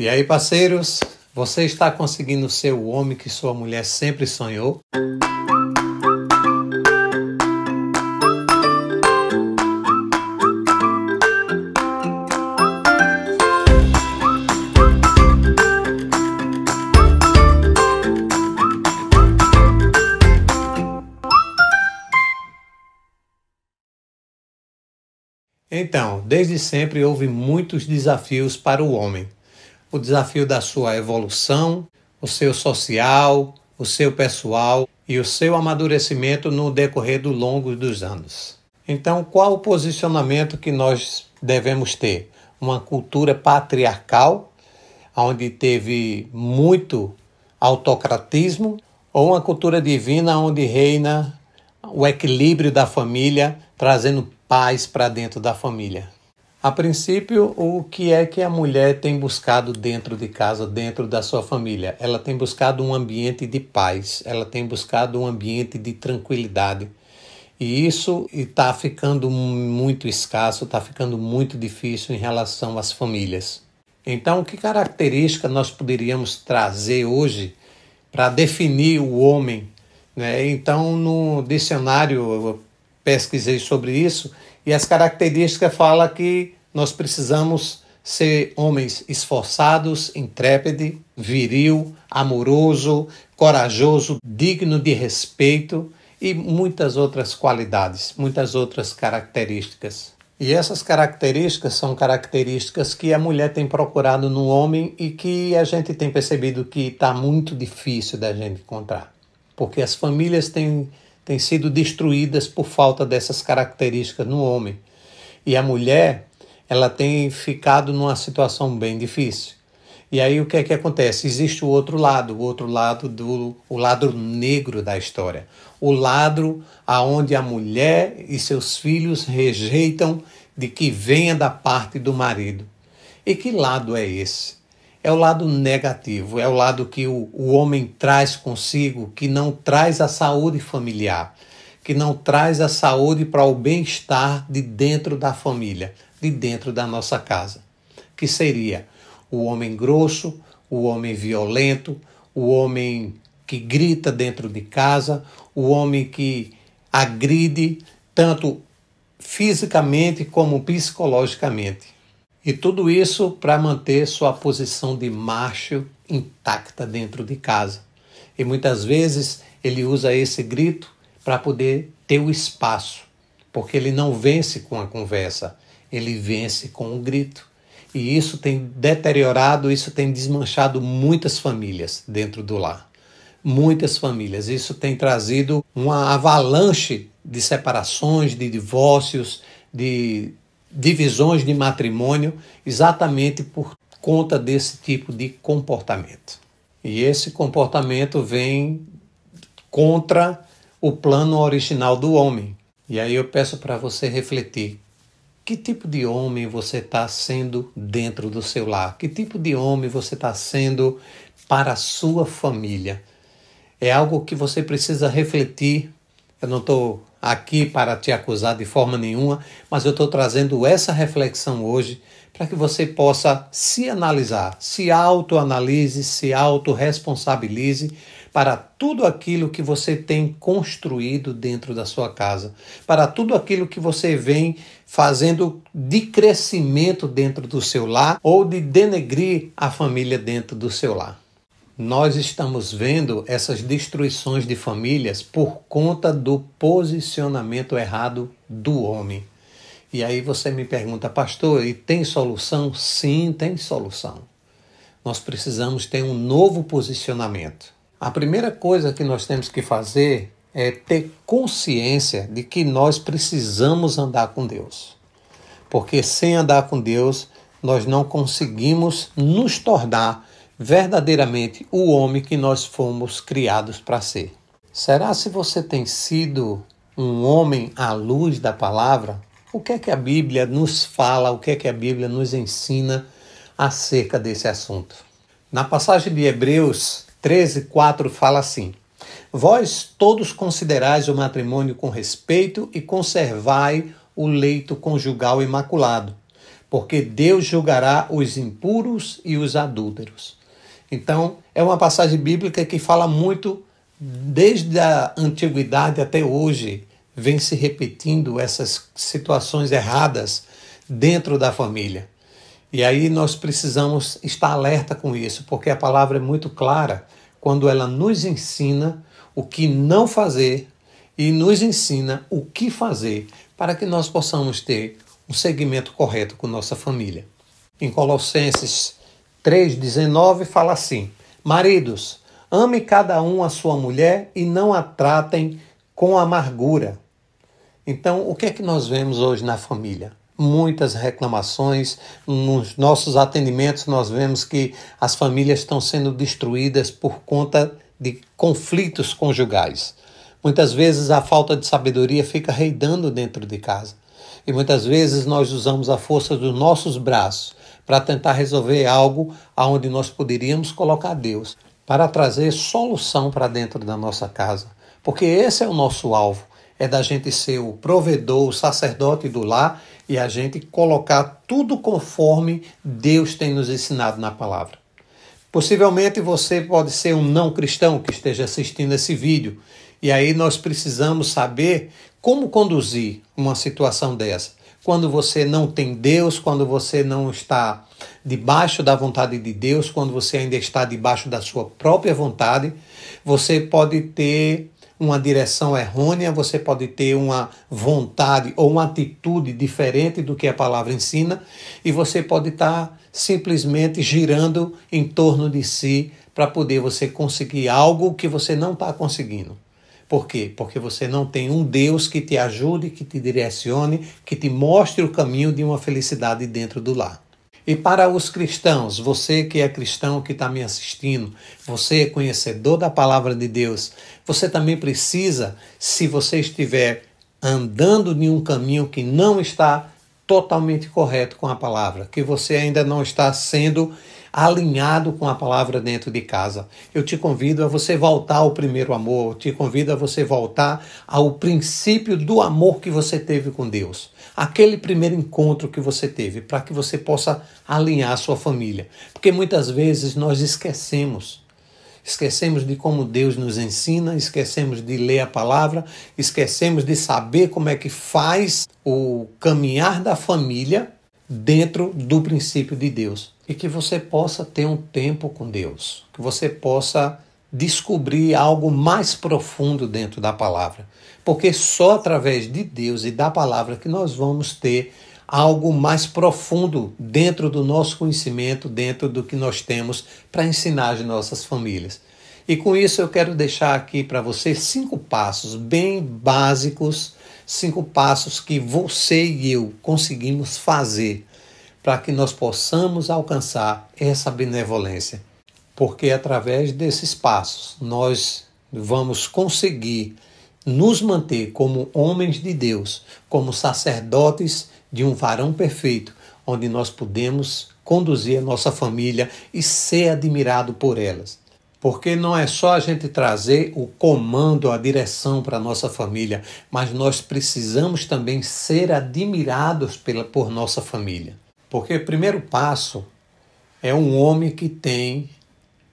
E aí, parceiros, você está conseguindo ser o homem que sua mulher sempre sonhou? Então, desde sempre houve muitos desafios para o homem. O desafio da sua evolução, o seu social, o seu pessoal e o seu amadurecimento no decorrer do longo dos anos. Então, qual o posicionamento que nós devemos ter? Uma cultura patriarcal, onde teve muito autocratismo, ou uma cultura divina onde reina o equilíbrio da família, trazendo paz para dentro da família? A princípio, o que é que a mulher tem buscado dentro de casa, dentro da sua família? Ela tem buscado um ambiente de paz, ela tem buscado um ambiente de tranquilidade. E isso está ficando muito escasso, está ficando muito difícil em relação às famílias. Então, que característica nós poderíamos trazer hoje para definir o homem, né? Então, no dicionário, eu pesquisei sobre isso, e as características falam que nós precisamos ser homens esforçados, intrépido, viril, amoroso, corajoso, digno de respeito e muitas outras qualidades, muitas outras características. E essas características são características que a mulher tem procurado no homem e que a gente tem percebido que está muito difícil da gente encontrar. Porque as famílias têm sido destruídas por falta dessas características no homem. E a mulher, ela tem ficado numa situação bem difícil. E aí o que é que acontece? Existe o outro lado o lado negro da história. O lado aonde a mulher e seus filhos rejeitam de que venha da parte do marido. E que lado é esse? É o lado negativo, é o lado que o homem traz consigo, que não traz a saúde familiar, que não traz a saúde para o bem-estar de dentro da família, de dentro da nossa casa. Que seria o homem grosso, o homem violento, o homem que grita dentro de casa, o homem que agride tanto fisicamente como psicologicamente. E tudo isso para manter sua posição de macho intacta dentro de casa. E muitas vezes ele usa esse grito para poder ter o espaço, porque ele não vence com a conversa, ele vence com o grito. E isso tem deteriorado, isso tem desmanchado muitas famílias dentro do lar. Muitas famílias. Isso tem trazido uma avalanche de separações, de divórcios, de divisões de matrimônio, exatamente por conta desse tipo de comportamento. E esse comportamento vem contra o plano original do homem. E aí eu peço para você refletir: que tipo de homem você está sendo dentro do seu lar? Que tipo de homem você está sendo para a sua família? É algo que você precisa refletir. Eu não estou aqui para te acusar de forma nenhuma, mas eu estou trazendo essa reflexão hoje para que você possa se analisar, se autoanalise, se autorresponsabilize para tudo aquilo que você tem construído dentro da sua casa, para tudo aquilo que você vem fazendo de crescimento dentro do seu lar ou de denegrir a família dentro do seu lar. Nós estamos vendo essas destruições de famílias por conta do posicionamento errado do homem. E aí você me pergunta: pastor, e tem solução? Sim, tem solução. Nós precisamos ter um novo posicionamento. A primeira coisa que nós temos que fazer é ter consciência de que nós precisamos andar com Deus. Porque sem andar com Deus, nós não conseguimos nos tornar verdadeiramente o homem que nós fomos criados para ser. Será se você tem sido um homem à luz da palavra? O que é que a Bíblia nos fala, o que é que a Bíblia nos ensina acerca desse assunto? Na passagem de Hebreus 13:4 fala assim: vós todos considerais o matrimônio com respeito e conservai o leito conjugal imaculado, porque Deus julgará os impuros e os adúlteros. Então, é uma passagem bíblica que fala muito, desde a antiguidade até hoje, vem se repetindo essas situações erradas dentro da família. E aí nós precisamos estar alerta com isso, porque a palavra é muito clara quando ela nos ensina o que não fazer e nos ensina o que fazer para que nós possamos ter um segmento correto com nossa família. Em Colossenses 3,19 fala assim: maridos, ame cada um a sua mulher e não a tratem com amargura. Então, o que é que nós vemos hoje na família? Muitas reclamações. Nos nossos atendimentos nós vemos que as famílias estão sendo destruídas por conta de conflitos conjugais. Muitas vezes a falta de sabedoria fica reinando dentro de casa. E muitas vezes nós usamos a força dos nossos braços para tentar resolver algo onde nós poderíamos colocar Deus, para trazer solução para dentro da nossa casa. Porque esse é o nosso alvo, é da gente ser o provedor, o sacerdote do lar e a gente colocar tudo conforme Deus tem nos ensinado na palavra. Possivelmente você pode ser um não cristão que esteja assistindo esse vídeo e aí nós precisamos saber como conduzir uma situação dessa. Quando você não tem Deus, quando você não está debaixo da vontade de Deus, quando você ainda está debaixo da sua própria vontade, você pode ter uma direção errônea, você pode ter uma vontade ou uma atitude diferente do que a palavra ensina e você pode estar simplesmente girando em torno de si para poder você conseguir algo que você não está conseguindo. Por quê? Porque você não tem um Deus que te ajude, que te direcione, que te mostre o caminho de uma felicidade dentro do lar. E para os cristãos, você que é cristão, que está me assistindo, você é conhecedor da palavra de Deus, você também precisa, se você estiver andando em um caminho que não está totalmente correto com a palavra, que você ainda não está sendo alinhado com a palavra dentro de casa, eu te convido a você voltar ao primeiro amor, eu te convido a você voltar ao princípio do amor que você teve com Deus. Aquele primeiro encontro que você teve, para que você possa alinhar a sua família. Porque muitas vezes nós esquecemos de como Deus nos ensina, esquecemos de ler a palavra, esquecemos de saber como é que faz o caminhar da família dentro do princípio de Deus. E que você possa ter um tempo com Deus, que você possa descobrir algo mais profundo dentro da palavra. Porque só através de Deus e da palavra que nós vamos ter algo mais profundo dentro do nosso conhecimento, dentro do que nós temos para ensinar as nossas famílias. E com isso eu quero deixar aqui para você 5 passos bem básicos, 5 passos que você e eu conseguimos fazer para que nós possamos alcançar essa benevolência. Porque através desses passos nós vamos conseguir nos manter como homens de Deus, como sacerdotes de um varão perfeito, onde nós podemos conduzir a nossa família e ser admirado por elas. Porque não é só a gente trazer o comando, a direção para a nossa família, mas nós precisamos também ser admirados por nossa família. Porque o primeiro passo é um homem que tem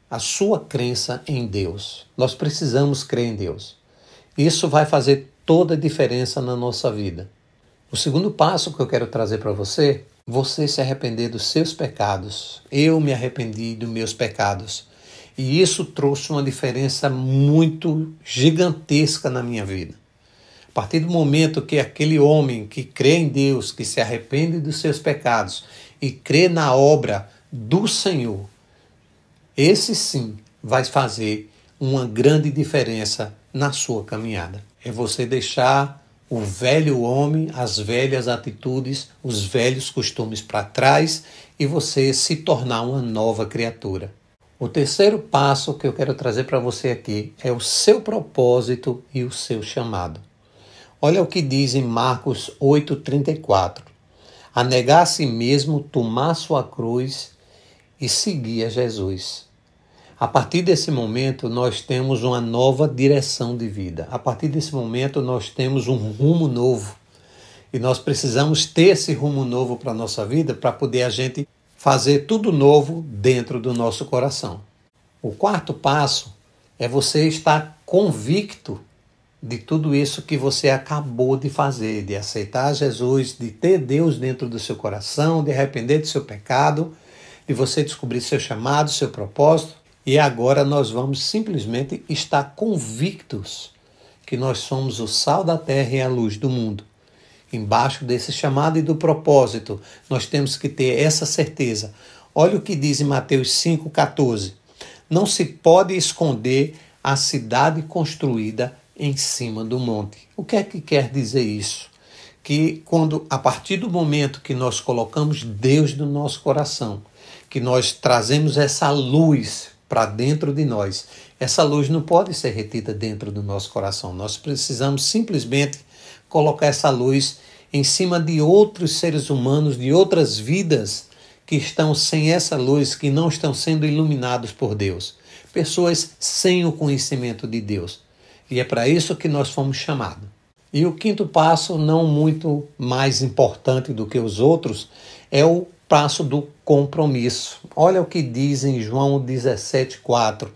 a sua crença em Deus. Nós precisamos crer em Deus. Isso vai fazer toda a diferença na nossa vida. O segundo passo que eu quero trazer para você se arrepender dos seus pecados. Eu me arrependi dos meus pecados. E isso trouxe uma diferença muito gigantesca na minha vida. A partir do momento que aquele homem que crê em Deus, que se arrepende dos seus pecados e crê na obra do Senhor, esse sim vai fazer uma grande diferença na sua caminhada. É você deixar o velho homem, as velhas atitudes, os velhos costumes para trás e você se tornar uma nova criatura. O terceiro passo que eu quero trazer para você aqui é o seu propósito e o seu chamado. Olha o que diz em Marcos 8,34. A negar a si mesmo, tomar sua cruz e seguir a Jesus. A partir desse momento, nós temos uma nova direção de vida. A partir desse momento, nós temos um rumo novo. E nós precisamos ter esse rumo novo para a nossa vida para poder a gente fazer tudo novo dentro do nosso coração. O quarto passo é você estar convicto de tudo isso que você acabou de fazer, de aceitar Jesus, de ter Deus dentro do seu coração, de arrepender do seu pecado, de você descobrir seu chamado, seu propósito. E agora nós vamos simplesmente estar convictos que nós somos o sal da terra e a luz do mundo. Embaixo desse chamado e do propósito, nós temos que ter essa certeza. Olha o que diz em Mateus 5,14. Não se pode esconder a cidade construída em cima do monte. O que é que quer dizer isso? Que a partir do momento que nós colocamos Deus no nosso coração, que nós trazemos essa luz para dentro de nós, essa luz não pode ser retida dentro do nosso coração. Nós precisamos simplesmente colocar essa luz em cima de outros seres humanos, de outras vidas que estão sem essa luz, que não estão sendo iluminados por Deus. Pessoas sem o conhecimento de Deus. E é para isso que nós fomos chamados. E o quinto passo, não muito mais importante do que os outros, é o passo do compromisso. Olha o que diz em João 17,4.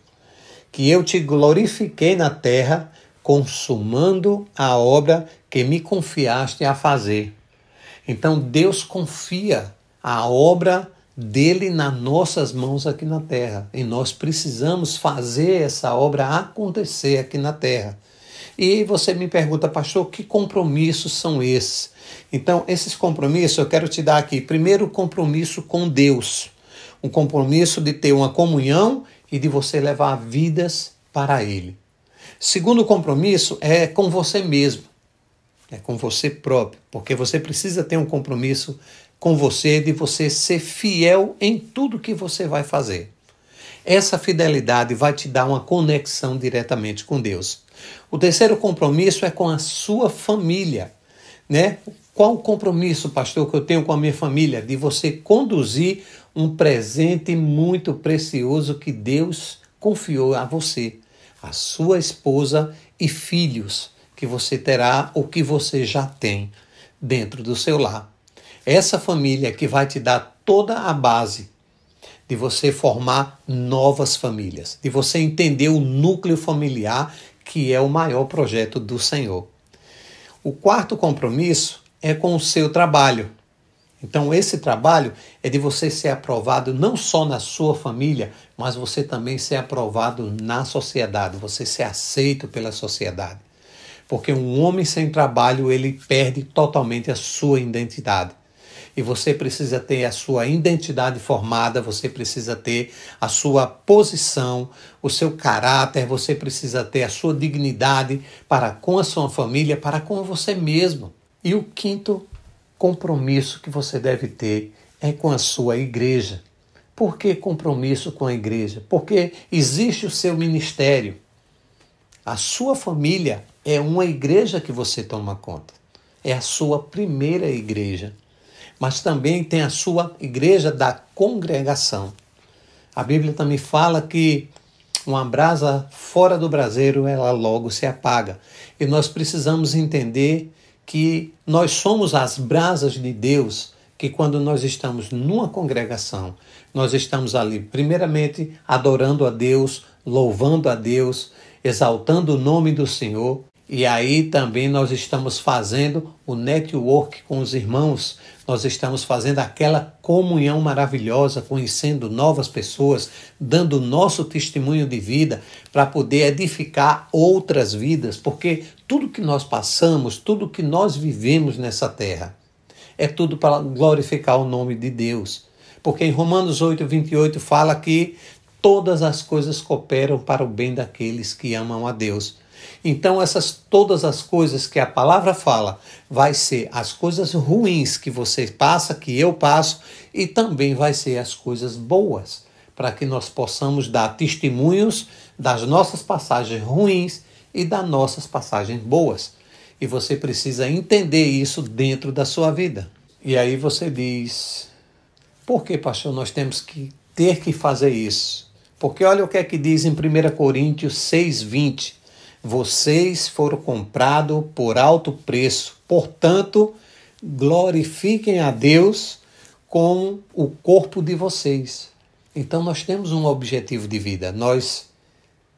Que eu te glorifiquei na terra, consumando a obra que me confiaste a fazer. Então Deus confia a obra dele nas nossas mãos aqui na terra. E nós precisamos fazer essa obra acontecer aqui na terra. E você me pergunta, pastor, que compromissos são esses? Então, esses compromissos eu quero te dar aqui. Primeiro, compromisso com Deus. Um compromisso de ter uma comunhão e de você levar vidas para Ele. Segundo compromisso é com você mesmo. É com você próprio. Porque você precisa ter um compromisso com você, de você ser fiel em tudo que você vai fazer. Essa fidelidade vai te dar uma conexão diretamente com Deus. O terceiro compromisso é com a sua família, né? Qual o compromisso, pastor, que eu tenho com a minha família? De você conduzir um presente muito precioso que Deus confiou a você, a sua esposa e filhos que você terá ou que você já tem dentro do seu lar. Essa família que vai te dar toda a base de você formar novas famílias, de você entender o núcleo familiar, que é o maior projeto do Senhor. O quarto compromisso é com o seu trabalho. Então, esse trabalho é de você ser aprovado não só na sua família, mas você também ser aprovado na sociedade, você ser aceito pela sociedade. Porque um homem sem trabalho, ele perde totalmente a sua identidade. E você precisa ter a sua identidade formada, você precisa ter a sua posição, o seu caráter, você precisa ter a sua dignidade para com a sua família, para com você mesmo. E o quinto compromisso que você deve ter é com a sua igreja. Por que compromisso com a igreja? Porque existe o seu ministério. A sua família é uma igreja que você toma conta. É a sua primeira igreja. Mas também tem a sua igreja da congregação. A Bíblia também fala que uma brasa fora do braseiro, ela logo se apaga. E nós precisamos entender que nós somos as brasas de Deus, que quando nós estamos numa congregação, nós estamos ali, primeiramente, adorando a Deus, louvando a Deus, exaltando o nome do Senhor. E aí também nós estamos fazendo o network com os irmãos, nós estamos fazendo aquela comunhão maravilhosa, conhecendo novas pessoas, dando o nosso testemunho de vida para poder edificar outras vidas, porque tudo que nós passamos, tudo que nós vivemos nessa terra, é tudo para glorificar o nome de Deus. Porque em Romanos 8:28 fala que todas as coisas cooperam para o bem daqueles que amam a Deus. Então todas as coisas que a palavra fala, vai ser as coisas ruins que você passa, que eu passo, e também vai ser as coisas boas, para que nós possamos dar testemunhos das nossas passagens ruins e das nossas passagens boas. E você precisa entender isso dentro da sua vida. E aí você diz, por que, pastor, nós temos que ter que fazer isso? Porque olha o que é que diz em 1 Coríntios 6:20. Vocês foram comprados por alto preço, portanto, glorifiquem a Deus com o corpo de vocês. Então nós temos um objetivo de vida. Nós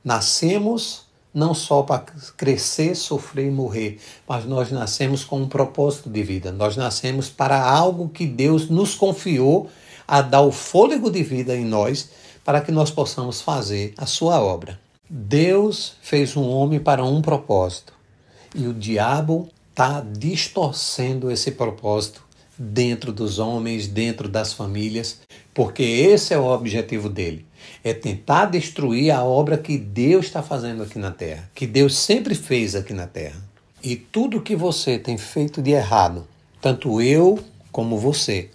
nascemos não só para crescer, sofrer e morrer, mas nós nascemos com um propósito de vida. Nós nascemos para algo que Deus nos confiou a dar o fôlego de vida em nós para que nós possamos fazer a sua obra. Deus fez um homem para um propósito e o diabo está distorcendo esse propósito dentro dos homens, dentro das famílias, porque esse é o objetivo dele. É tentar destruir a obra que Deus está fazendo aqui na Terra, que Deus sempre fez aqui na Terra. E tudo que você tem feito de errado, tanto eu como você,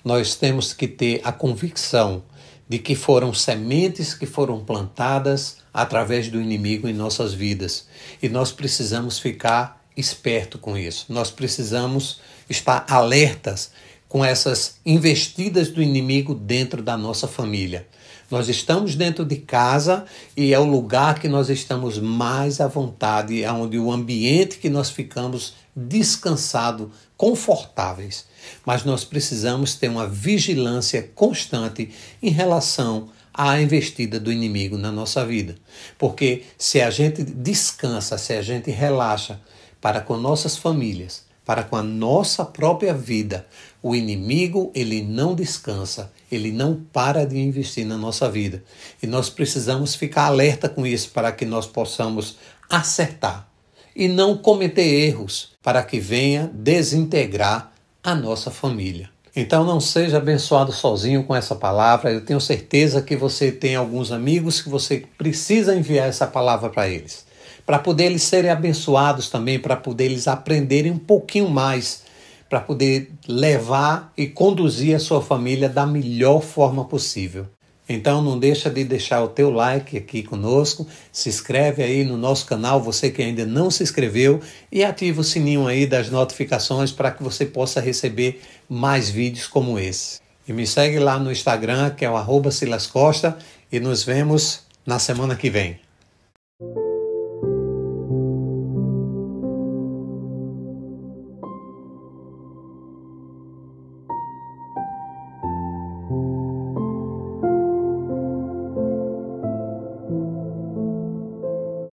nós temos que ter a convicção de que foram sementes que foram plantadas através do inimigo em nossas vidas. E nós precisamos ficar esperto com isso. Nós precisamos estar alertas com essas investidas do inimigo dentro da nossa família. Nós estamos dentro de casa e é o lugar que nós estamos mais à vontade, é onde o ambiente que nós ficamos descansados, confortáveis. Mas nós precisamos ter uma vigilância constante em relação à investida do inimigo na nossa vida. Porque se a gente descansa, se a gente relaxa para com nossas famílias, para com a nossa própria vida, o inimigo, ele não descansa, ele não para de investir na nossa vida. E nós precisamos ficar alerta com isso para que nós possamos acertar e não cometer erros para que venha desintegrar a nossa família. Então não seja abençoado sozinho com essa palavra. Eu tenho certeza que você tem alguns amigos que você precisa enviar essa palavra para eles, para poder eles serem abençoados também, para poder eles aprenderem um pouquinho mais, para poder levar e conduzir a sua família da melhor forma possível. Então não deixa de deixar o teu like aqui conosco, se inscreve aí no nosso canal, você que ainda não se inscreveu, e ativa o sininho aí das notificações para que você possa receber mais vídeos como esse. E me segue lá no Instagram, que é o @silascosta, e nos vemos na semana que vem.